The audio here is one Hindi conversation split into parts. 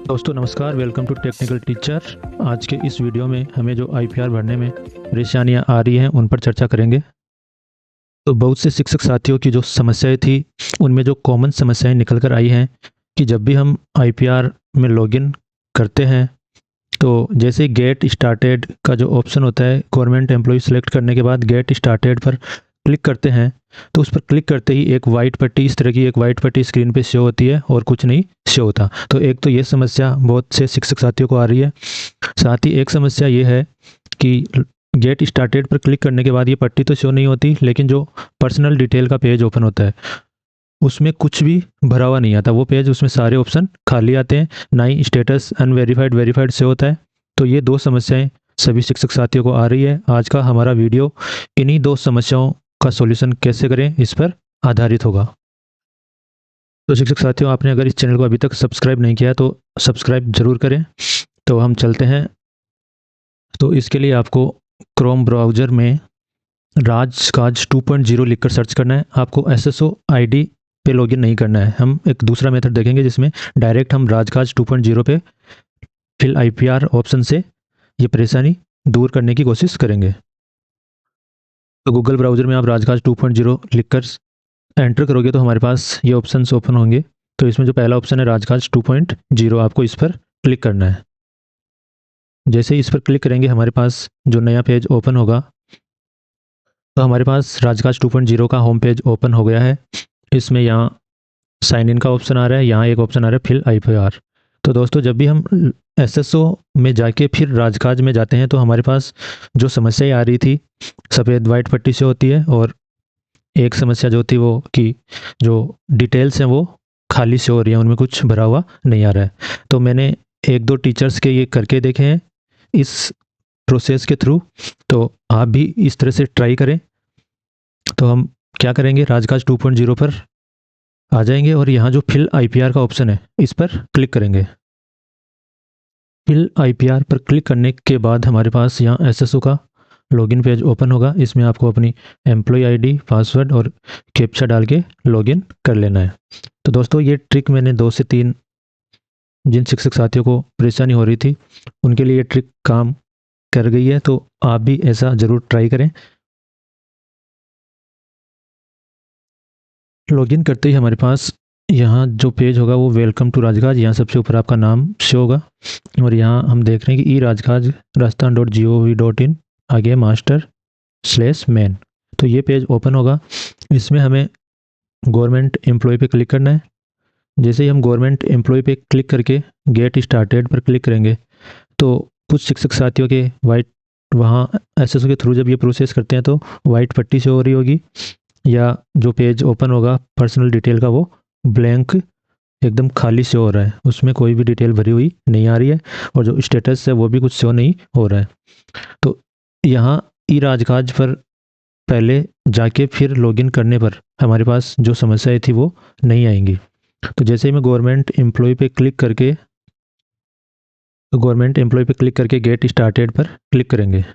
दोस्तों नमस्कार, वेलकम टू टेक्निकल टीचर। आज के इस वीडियो में हमें जो आईपीआर भरने में परेशानियां आ रही हैं उन पर चर्चा करेंगे। तो बहुत से शिक्षक साथियों की जो समस्याएं थी उनमें जो कॉमन समस्याएं निकल कर आई हैं कि जब भी हम आईपीआर में लॉगिन करते हैं तो जैसे गेट स्टार्टेड का जो ऑप्शन होता है, गवर्नमेंट एम्प्लॉय सेलेक्ट करने के बाद गेट स्टार्टेड पर क्लिक करते हैं तो उस पर क्लिक करते ही एक वाइट पट्टी, इस तरह की एक वाइट पट्टी स्क्रीन पे शो होती है और कुछ नहीं शो होता। तो एक तो ये समस्या बहुत से शिक्षक साथियों को आ रही है। साथ ही एक समस्या ये है कि गेट स्टार्टेड पर क्लिक करने के बाद ये पट्टी तो शो नहीं होती, लेकिन जो पर्सनल डिटेल का पेज ओपन होता है उसमें कुछ भी भरा हुआ नहीं आता। वो पेज, उसमें सारे ऑप्शन खाली आते हैं, ना ही स्टेटस अनवेरीफाइड वेरीफाइड से होता है। तो ये दो समस्याएं सभी शिक्षक साथियों को आ रही है। आज का हमारा वीडियो इन्हीं दो समस्याओं का सॉल्यूशन कैसे करें इस पर आधारित होगा। तो शिक्षक साथियों, आपने अगर इस चैनल को अभी तक सब्सक्राइब नहीं किया तो सब्सक्राइब जरूर करें। तो हम चलते हैं। तो इसके लिए आपको क्रोम ब्राउज़र में राजकाज 2.0 लिखकर सर्च करना है। आपको एसएसओ आईडी पे लॉगिन नहीं करना है। हम एक दूसरा मेथड देखेंगे जिसमें डायरेक्ट हम राजकाज 2.0 पे फिल आईपीआर ऑप्शन से ये परेशानी दूर करने की कोशिश करेंगे। तो गूगल ब्राउज़र में आप राजकाज 2.0 लिखकर एंटर करोगे तो हमारे पास ये ऑप्शंस ओपन होंगे। तो इसमें जो पहला ऑप्शन है राजकाज 2.0, आपको इस पर क्लिक करना है। जैसे ही इस पर क्लिक करेंगे हमारे पास जो नया पेज ओपन होगा, तो हमारे पास राजकाज 2.0 का होम पेज ओपन हो गया है। इसमें यहाँ साइन इन का ऑप्शन आ रहा है, यहाँ एक ऑप्शन आ रहा है फिल आईपीआर। तो दोस्तों, जब भी हम एसएसओ में जाके फिर राजकाज में जाते हैं तो हमारे पास जो समस्याएं आ रही थी, सफ़ेद वाइट पट्टी से होती है, और एक समस्या जो थी वो कि जो डिटेल्स हैं वो खाली से हो रही हैं, उनमें कुछ भरा हुआ नहीं आ रहा है। तो मैंने एक दो टीचर्स के ये करके देखे हैं इस प्रोसेस के थ्रू, तो आप भी इस तरह से ट्राई करें। तो हम क्या करेंगे, राजकाज 2.0 पर आ जाएंगे और यहाँ जो फिल आईपीआर का ऑप्शन है इस पर क्लिक करेंगे। फिल आईपीआर पर क्लिक करने के बाद हमारे पास यहाँ एसएसओ का लॉगिन पेज ओपन होगा। इसमें आपको अपनी एम्प्लॉय आईडी, पासवर्ड और कैप्चा डाल के लॉगिन कर लेना है। तो दोस्तों, ये ट्रिक मैंने 2 से 3 जिन शिक्षक साथियों को परेशानी हो रही थी उनके लिए ये ट्रिक काम कर गई है। तो आप भी ऐसा ज़रूर ट्राई करें। लॉगिन करते ही हमारे पास यहाँ जो पेज होगा वो वेलकम टू राजकाज, यहाँ सबसे ऊपर आपका नाम शो होगा और यहाँ हम देख रहे हैं कि ई राजकाज rajasthan.gov.in आगे master/main। तो ये पेज ओपन होगा। इसमें हमें गवर्नमेंट एम्प्लॉय पे क्लिक करना है। जैसे ही हम गवर्नमेंट एम्प्लॉय पे क्लिक करके गेट स्टार्टेड पर क्लिक करेंगे तो कुछ शिक्षक साथियों के वाइट, वहाँ एसएसओ के थ्रू जब ये प्रोसेस करते हैं तो वाइट पट्टी से हो रही होगी, या जो पेज ओपन होगा पर्सनल डिटेल का वो ब्लैंक एकदम खाली से हो रहा है, उसमें कोई भी डिटेल भरी हुई नहीं आ रही है, और जो स्टेटस है वो भी कुछ शो नहीं हो रहा है। तो यहाँ ई राजकाज पर पहले जाके फिर लॉगिन करने पर हमारे पास जो समस्याएं थी वो नहीं आएंगी। तो जैसे ही मैं गवर्नमेंट एम्प्लॉय पे क्लिक करके गेट स्टार्टेड पर क्लिक करेंगे तो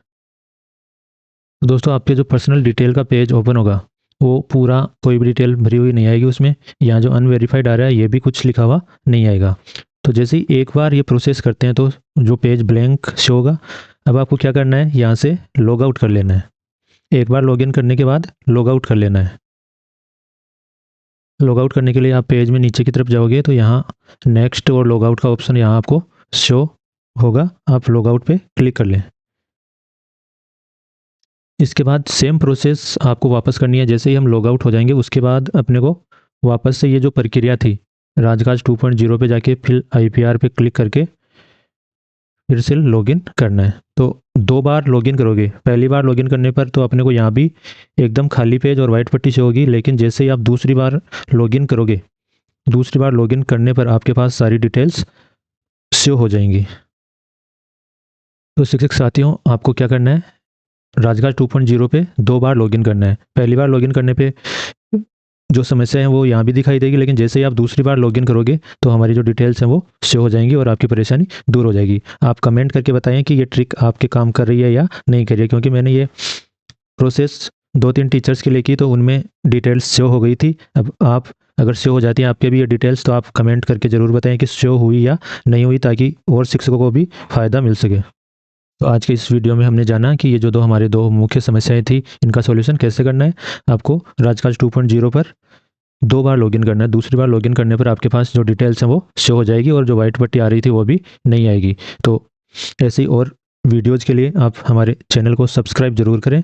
दोस्तों, आपके जो पर्सनल डिटेल का पेज ओपन होगा वो पूरा, कोई भी डिटेल भरी हुई नहीं आएगी उसमें। यहाँ जो अनवेरीफाइड आ रहा है ये भी कुछ लिखा हुआ नहीं आएगा। तो जैसे ही एक बार ये प्रोसेस करते हैं तो जो पेज ब्लैंक शो होगा। अब आपको क्या करना है, यहाँ से लॉग आउट कर लेना है। एक बार लॉगिन करने के बाद लॉग आउट कर लेना है। लॉग आउट करने के लिए आप पेज में नीचे की तरफ जाओगे तो यहाँ नेक्स्ट और लॉग आउट का ऑप्शन यहाँ आपको शो होगा। आप लॉग आउट पे क्लिक कर लें। इसके बाद सेम प्रोसेस आपको वापस करनी है। जैसे ही हम लॉग आउट हो जाएंगे उसके बाद अपने को वापस से ये जो प्रक्रिया थी राजकाज 2.0 पे जाके फिर आईपीआर पे क्लिक करके फिर से लॉगिन करना है। तो 2 बार लॉगिन करोगे। पहली बार लॉगिन करने पर तो अपने को यहाँ भी एकदम खाली पेज और वाइट पट्टी से होगी, लेकिन जैसे ही आप दूसरी बार लॉगिन करोगे, दूसरी बार लॉगिन करने पर आपके पास सारी डिटेल्स शो हो जाएंगी। तो शिक्षक साथियों, आपको क्या करना है, राजकाज 2.0 पे 2 बार लॉगिन करना है। पहली बार लॉगिन करने पे जो समस्या है वो यहाँ भी दिखाई देगी, लेकिन जैसे ही आप दूसरी बार लॉगिन करोगे तो हमारी जो डिटेल्स हैं वो शो हो जाएंगी और आपकी परेशानी दूर हो जाएगी। आप कमेंट करके बताएं कि ये ट्रिक आपके काम कर रही है या नहीं कर रही है, क्योंकि मैंने ये प्रोसेस 2-3 टीचर्स के लिए की तो उनमें डिटेल्स शो हो गई थी। अब आप अगर शो हो जाती है आपके भी ये डिटेल्स तो आप कमेंट करके ज़रूर बताएं कि शो हुई या नहीं हुई, ताकि और शिक्षकों को भी फ़ायदा मिल सके। तो आज के इस वीडियो में हमने जाना कि ये जो हमारे दो मुख्य समस्याएं थी, इनका सॉल्यूशन कैसे करना है। आपको राजकाज 2.0 पर 2 बार लॉगिन करना है। दूसरी बार लॉगिन करने पर आपके पास जो डिटेल्स हैं वो शो हो जाएगी और जो वाइट पट्टी आ रही थी वो भी नहीं आएगी। तो ऐसी और वीडियोज़ के लिए आप हमारे चैनल को सब्सक्राइब ज़रूर करें।